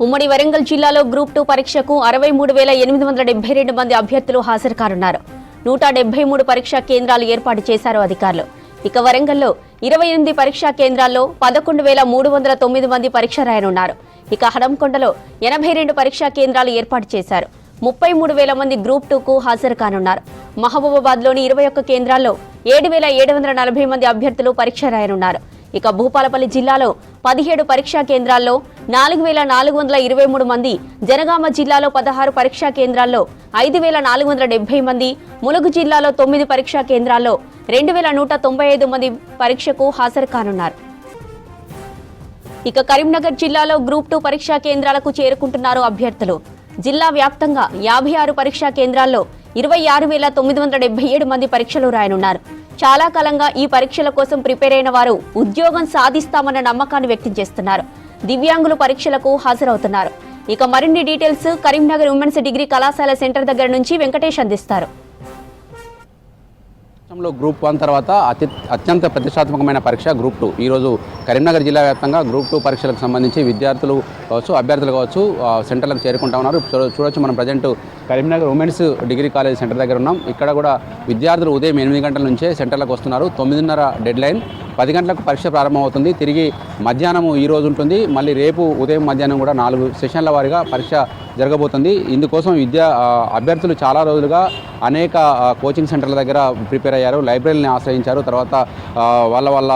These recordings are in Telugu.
ఉమ్మడి వరంగల్ జిల్లాలో గ్రూప్ 2 పరీక్షకు 63,872 మంది అభ్యర్థులు హాజరు కానున్నారు. 173 పరీక్షా కేంద్రాలు ఏర్పాటు చేశారు అధికారులు. ఇక వరంగల్లో 28 పరీక్షా కేంద్రాల్లో 11,309 మంది పరీక్ష రాయనున్నారు. ఇక హనంకొండలో 82 పరీక్షా కేంద్రాలు ఏర్పాటు చేశారు. 33,000 మంది గ్రూప్ 2కు హాజరు కానున్నారు. మహబూబాబాద్లోని 21 కేంద్రాల్లో 7,740 మంది అభ్యర్థులు పరీక్ష రాయనున్నారు. ఇక భూపాలపల్లి జిల్లాలో 17 పరీక్షా కేంద్రాల్లో 4,423 మంది, జనగామ జిల్లాలో 16 పరీక్షా కేంద్రాల్లో 5,470 మంది, ములుగు జిల్లాలో 9 పరీక్షా కేంద్రాల్లో 2,195 మంది పరీక్షకు హాజరు కానున్నారు. ఇక కరీంనగర్ జిల్లాలో గ్రూప్ 2 పరీక్షా కేంద్రాలకు చేరుకుంటున్నారు అభ్యర్థులు. జిల్లా వ్యాప్తంగా 56 పరీక్షా కేంద్రాల్లో 26,977 మంది పరీక్షలు రాయనున్నారు. చాలా కాలంగా ఈ పరీక్షల కోసం ప్రిపేర్ అయిన వారు ఉద్యోగం సాధిస్తామన్న నమ్మకాన్ని వ్యక్తం చేస్తున్నారు. దివ్యాంగులు పరీక్షలకు హాజరవుతున్నారు. ఇక మరిన్ని డీటెయిల్స్ కరీంనగర్ ఉమెన్స్ డిగ్రీ కళాశాల సెంటర్ దగ్గర నుంచి వెంకటేష్ అందిస్తారు. గ్రూప్ 1 తర్వాత అత్యంత ప్రతిష్టాత్మకమైన పరీక్ష గ్రూప్ 2. ఈరోజు కరీంనగర్ జిల్లా వ్యాప్తంగా గ్రూప్ 2 పరీక్షలకు సంబంధించి విద్యార్థులు కావచ్చు, అభ్యర్థులు కావచ్చు సెంటర్లకు చేరుకుంటా ఉన్నారు. చూడొచ్చు, మనం present Karimnagar women's degree college centre దగ్గర ఉన్నాం. ఇక్కడ కూడా విద్యార్థులు ఉదయం 8 గంటల నుంచే సెంటర్లకు వస్తున్నారు. 9:30 డెడ్ లైన్, 10 గంటలకు పరీక్ష ప్రారంభమవుతుంది. తిరిగి మధ్యాహ్నం ఈ రోజు ఉంటుంది. మళ్ళీ రేపు ఉదయం మధ్యాహ్నం కూడా 4 సెషన్ల వారీగా పరీక్ష జరగబోతుంది. ఇందుకోసం అభ్యర్థులు చాలా రోజులుగా అనేక కోచింగ్ సెంటర్ల దగ్గర ప్రిపేర్ అయ్యారు, లైబ్రరీని ఆశ్రయించారు. తర్వాత వాళ్ళ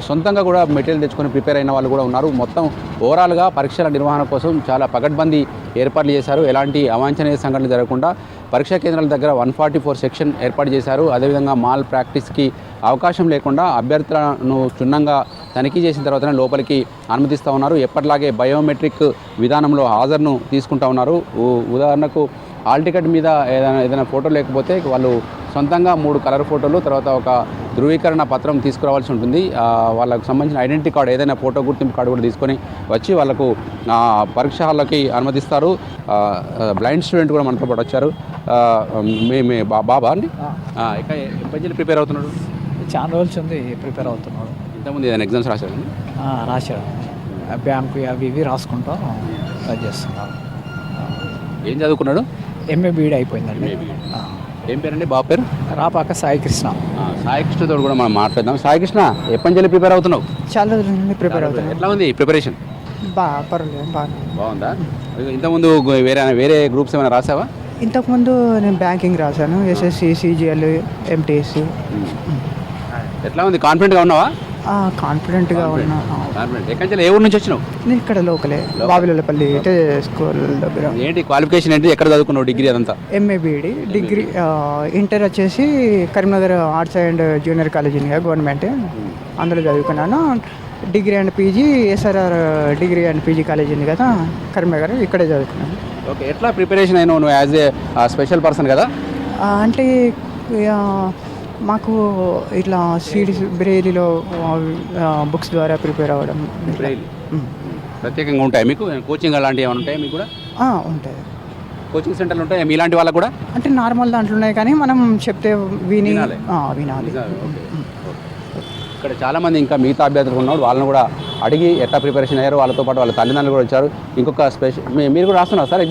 సొంతంగా కూడా మెటీరియల్ తెచ్చుకొని ప్రిపేర్ అయిన వాళ్ళు కూడా ఉన్నారు. మొత్తం ఓవరాల్గా పరీక్షల నిర్వహణ కోసం చాలా పకడ్బందీ ఏర్పాట్లు చేశారు. ఎలాంటి అవాంఛనీయ సంఘటనలు జరగకుండా పరీక్షా కేంద్రాల దగ్గర 144 సెక్షన్ ఏర్పాటు చేశారు. అదేవిధంగా మాల్ ప్రాక్టీస్కి అవకాశం లేకుండా అభ్యర్థులను క్షుణ్ణంగా తనిఖీ చేసిన తర్వాతనే లోపలికి అనుమతిస్తూ ఉన్నారు. ఎప్పటిలాగే బయోమెట్రిక్ విధానంలో హాజరును తీసుకుంటా ఉన్నారు. ఉదాహరణకు హాల్ టికెట్ మీద ఏదైనా ఫోటో లేకపోతే వాళ్ళు సొంతంగా 3 కలర్ ఫోటోలు, తర్వాత ఒక ధృవీకరణ పత్రం తీసుకురావాల్సి ఉంటుంది. వాళ్ళకు సంబంధించిన ఐడెంటిటీ కార్డు, ఏదైనా ఫోటో గుర్తింపు కార్డు కూడా తీసుకొని వచ్చి వాళ్ళకు పరీక్ష హాల్లోకి అనుమతిస్తారు. బ్లైండ్ స్టూడెంట్ కూడా మనతో పాటు వచ్చారు. మీ బాబా అండి ఇక ఎప్పటి ప్రిపేర్ అవుతున్నాడు? చాలా రోజులు ఉంది ప్రిపేర్ అవుతున్నాడు. ఇంతకుముందు ఏదైనా ఎగ్జామ్స్ రాశాడు? రాశాడు. బ్యాంకు అవి ఇవి రాసుకుంటాం చేస్తున్నాడు. ఏం చదువుకున్నాడు? ఎంఏ బీఈడి అయిపోయిందండి. ఏం పేరండి బాబు పేరు? రాపాక సాయికృష్ణ. సాయికృష్ణతో కూడా మనం మాట్లాడదాం. సాయికృష్ణ, ఎప్పటి నుంచి ప్రిపేర్ అవుతున్నావు? చాలా రోజుల నుండి ప్రిపేర్ అవుతున్నాను. ఎట్లా ఉంది ప్రిపరేషన్? పర్వాలేదు, బాగుందా? ఇంతకుముందు వేరే గ్రూప్స్ ఏమైనా రాసావా? ఇంతకుముందు నేను బ్యాంకింగ్ రాశాను, ఎస్ఎస్సి, సిజిఎల్, ఎంటీఎస్సి. ఎట్లా ఉంది? కాన్ఫిడెంట్గా ఉన్నావా? కాన్ఫిడెంట్గా ఉన్నా. ఎక్కడి నుంచి, ఏ ఊరు నుంచి వచ్చినావు? నేను ఇక్కడ లోకలే, బావిలపల్లి స్కూల్ దగ్గర. ఏంటి క్వాలిఫికేషన్ ఏంటి? ఎక్కడ చదువుకున్నావు డిగ్రీ? అదంతా ఎంఏ బీఈడి. డిగ్రీ ఇంటర్ వచ్చేసి Karimnagar arts and junior college ఉంది గవర్నమెంట్, అందులో చదువుకున్నాను. Degree and PG SRR degree and PG college ఉంది కదా కరీంనగర్, ఇక్కడే చదువుకున్నాను. ఓకే, ఎట్లా ప్రిపరేషన్ అయినావు నువ్వు యాజ్ ఏ స్పెషల్ పర్సన్ కదా? అంటే మాకు ఇట్లా సీడ్స్ బ్రెయిలీలో బుక్స్ ద్వారా ప్రిపేర్ అవ్వడం. ప్రత్యేకంగా ఉంటాయి మీకు కోచింగ్ అలాంటివి ఏమైనా ఉంటాయి మీకు కూడా? ఉంటాయి, కోచింగ్ సెంటర్లు ఉంటాయి మీలాంటి వాళ్ళకు కూడా? అంటే నార్మల్ దాంట్లో ఉన్నాయి, కానీ మనం చెప్తే వినాలి. ఇక్కడ చాలామంది ఇంకా మిగతా అభ్యర్థులు ఉన్నారు, వాళ్ళని కూడా అడిగి ఎట్లా ప్రిపరేషన్ అయ్యారు, వాళ్ళతో పాటు వాళ్ళ తల్లిదండ్రులు కూడా వచ్చారు. ఇంకొక స్పెషల్, మీరు కూడా రాస్తున్నారు సార్?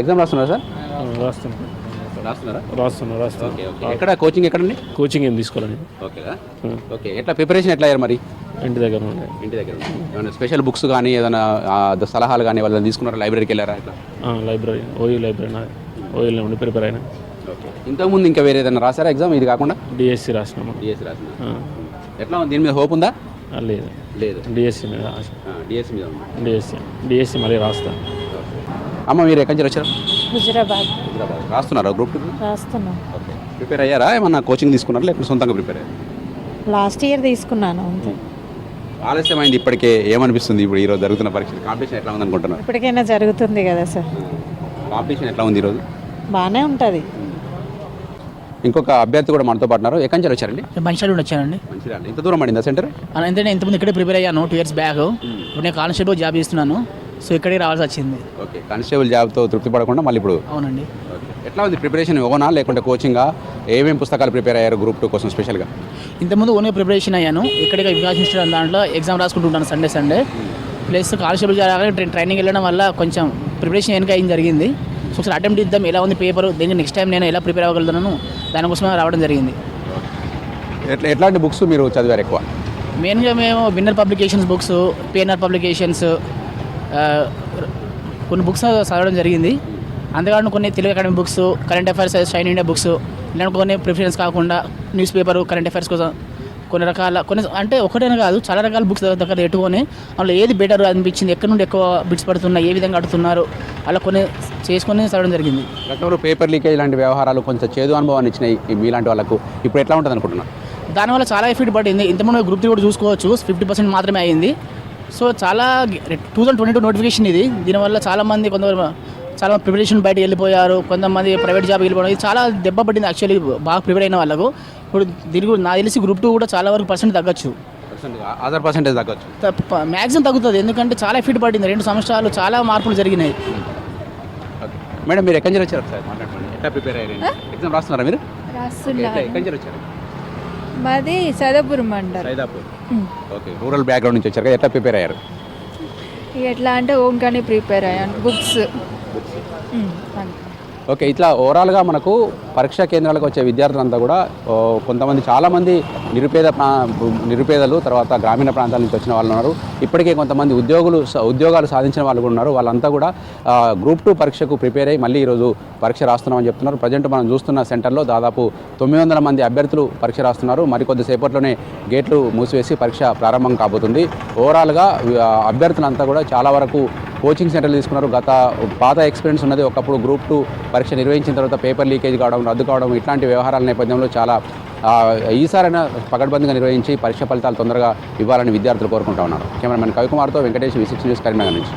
ఎగ్జామ్ రాస్తున్నారు సార్? రాస్తున్నా. ఎక్కడ కోచింగ్ ఎక్కడండి? కోచింగ్ ఏం తీసుకోవాలని. ఓకే, ఎట్లా ప్రిపరేషన్ ఎట్లా అయ్యారు మరి? ఇంటి దగ్గర ఏమైనా స్పెషల్ బుక్స్ కానీ ఏదైనా సలహాలు కానీ వాళ్ళని తీసుకున్నారా? లైబ్రరీకి వెళ్ళారా? ఇట్లా లైబ్రరీ, ఓయూ ఓయూలో ఉండి ప్రిపేర్ అయినా. ఇంతకుముందు ఇంకా వేరే ఏదైనా రాసారా ఎగ్జామ్ ఇది కాకుండా? డిఎస్సి రాసినాము. ఎట్లా ఉంది? దీని మీద హోప్ ఉందా? లేదు, డిఎస్సి మీద ఆశ. డిఎస్సి మళ్ళీ రాస్తా. అమ్మ, మీరు ఎక్కడి నుంచి వచ్చారు? హుజురాబాద్. రాస్తున్నారా గ్రూప్? రాస్తున్నాం. ప్రిపేర్ అయ్యారా? ఏమన్నా కోచింగ్ తీసుకున్నారా లేకపోతే సొంతంగా ప్రిపేర్ అయ్యారు? లాస్ట్ ఇయర్ తీసుకున్నాను అంతే. ఆలస్యమైంది ఇప్పటికే. ఏమనిపిస్తుంది ఇప్పుడు ఈరోజు జరుగుతున్న పరీక్ష? కాంపిటీషన్ ఎట్లా ఉంది అనుకుంటున్నారు? ఇప్పటికైనా జరుగుతుంది కదా సార్. కాంపిటీషన్ ఎట్లా ఉంది ఈరోజు? బాగానే ఉంటుంది. ఇంకొక అభ్యర్థి కూడా మనతో పాటు ఉన్నారు. ఎక్కడి నుంచి వచ్చారండి? మంచిర్యాల నుండి వచ్చానండి. ఇంత దూరం పడిందా సెంటర్? ఎందుకంటే ఇంతకుముందు ఇక్కడే ప్రిపేర్ అయ్యాను 2 years బ్యాక్. ఇప్పుడు నేను కానిస్టేబుల్ జాబ్ చేస్తున్నాను, సో ఇక్కడికి రావాల్సి వచ్చింది. ఓకే, కానిస్టేబుల్ జాబ్తో తృప్తి పడకుండా మళ్ళీ ఇప్పుడు? అవునండి. ఎట్లా ఉంది ప్రిపరేషన్? ఓనా లేకుంటే కోచింగా? ఏమేమి పుస్తకాలు ప్రిపేర్ అయ్యారు గ్రూప్ 2 కోసం స్పెషల్గా? ఇంతకుముందు ఓన్గా ప్రిపరేషన్ అయ్యాను. ఇక్కడికి వికాస్ ఇన్స్టిట్యూట్ దాంట్లో ఎగ్జామ్ రాసుకుంటుంటాను సండే. ప్లస్ కానిస్టేబుల్ జాగానే ట్రైనింగ్ వెళ్ళడం వల్ల కొంచెం ప్రిపరేషన్ వెనక అయింది జరిగింది. సో ఒకసారి అటెంప్ట్ ఇద్దాం ఎలా ఉంది పేపర్, దీనికి నెక్స్ట్ టైం నేను ఎలా ప్రిపేర్ అవ్వగలుగుతున్నాను దానికోసమే రావడం జరిగింది. ఎట్లాంటి బుక్స్ మీరు చదివారు ఎక్కువ? మెయిన్గా మేము winner publications books, PNR publications కొన్ని బుక్స్ చదవడం జరిగింది. అంతేకాకుండా కొన్ని Telugu academy books, current affairs, shine India books, ఇలాంటి కొన్ని ప్రిఫరెన్స్ కాకుండా న్యూస్ పేపర్, కరెంట్ అఫైర్స్ కోసం కొన్ని రకాల అంటే ఒకటేనే కాదు చాలా రకాల బుక్స్ దగ్గర పెట్టుకొని అందులో ఏది బెటర్ అనిపించింది, ఎక్కడి నుండి ఎక్కువ బిట్స్ పడుతున్నాయి, ఏ విధంగా అడుగుతున్నారు, అలా కొన్ని చేసుకొని చదవడం జరిగింది. గతంలో పేపర్ లీకేజ్ లాంటి వ్యవహారాలు కొంచెం చేదు అనుభవాన్ని ఇచ్చినాయి మీలాంటి వాళ్ళకు. ఇప్పుడు ఎట్లా ఉంటుంది అనుకుంటున్నారు? దానివల్ల చాలా ఎఫెక్ట్ పడింది. ఇంతకుముందు గ్రూప్ 3 కూడా చూసుకోవచ్చు, 50% మాత్రమే అయింది. సో చాలా 2022 నోటిఫికేషన్ ఇది. దీనివల్ల చాలామంది చాలా ప్రిపరేషన్ బయటకు వెళ్ళిపోయారు, కొంతమంది ప్రైవేట్ జాబ్కి వెళ్ళిపోవడం, ఇది చాలా దెబ్బ పడింది యాక్చువల్లీ బాగా ప్రిపేర్ అయిన వాళ్ళకు. ఇప్పుడు దీనికి నాకు తెలిసి గ్రూప్ 2 కూడా చాలా వరకు % తగ్గచ్చు, అదర్ పర్సెంటేజ్ తగ్గచ్చు, మ్యాక్సిమం తగ్గుతుంది. ఎందుకంటే చాలా ఎఫెక్ట్ పడింది, 2 సంవత్సరాలు చాలా మార్పులు జరిగినాయి. మేడం మీరు ఎక్కడి నుంచి వచ్చారు సార్? మాట్లాడుకోండి. ఎట్లా ప్రిపేర్ అయ్యారు? ఎగ్జామ్ రాస్తున్నారా మీరు? ఎక్కడి నుంచి వచ్చారు? మాది Saidapur mandal. Saidapur. Okay, rural background నుంచి వచ్చారు కదా, ఎట్లా ప్రిపేర్ అయ్యారు? ఎట్లా అంటే ఓన్గానే ప్రిపేర్ అయ్యాను, బుక్స్. ఓకే, ఇట్లా ఓవరాల్గా మనకు పరీక్షా కేంద్రాలకు వచ్చే విద్యార్థులంతా కూడా కొంతమంది చాలామంది నిరుపేదలు, తర్వాత గ్రామీణ ప్రాంతాల నుంచి వచ్చిన వాళ్ళు ఉన్నారు. ఇప్పటికే కొంతమంది ఉద్యోగాలు సాధించిన వాళ్ళు కూడా ఉన్నారు. వాళ్ళంతా కూడా గ్రూప్ 2 పరీక్షకు ప్రిపేర్ అయ్యి మళ్ళీ ఈరోజు పరీక్ష రాస్తున్నామని చెప్తున్నారు. ప్రజెంట్ మనం చూస్తున్న సెంటర్లో దాదాపు 900 మంది అభ్యర్థులు పరీక్ష రాస్తున్నారు. మరికొద్దిసేపట్లోనే గేట్లు మూసివేసి పరీక్ష ప్రారంభం కాబోతుంది. ఓవరాల్గా అభ్యర్థులంతా కూడా చాలా వరకు కోచింగ్ సెంటర్లు తీసుకున్నారు. పాత ఎక్స్పీరియన్స్ ఉన్నది. ఒకప్పుడు గ్రూప్ 2 పరీక్ష నిర్వహించిన తర్వాత పేపర్ లీకేజ్ కావడం, రద్దు కావడం, ఇట్లాంటి వ్యవహారాల నేపథ్యంలో చాలా ఈసారైనా పకడ్బందీగా నిర్వహించి పరీక్ష ఫలితాలు తొందరగా ఇవ్వాలని విద్యార్థులు కోరుకుంటా ఉన్నారు. కెమెరామెన్ కవికుమార్తో వెంకటేష్, V6 న్యూస్, కరీంనగర్ నుంచి.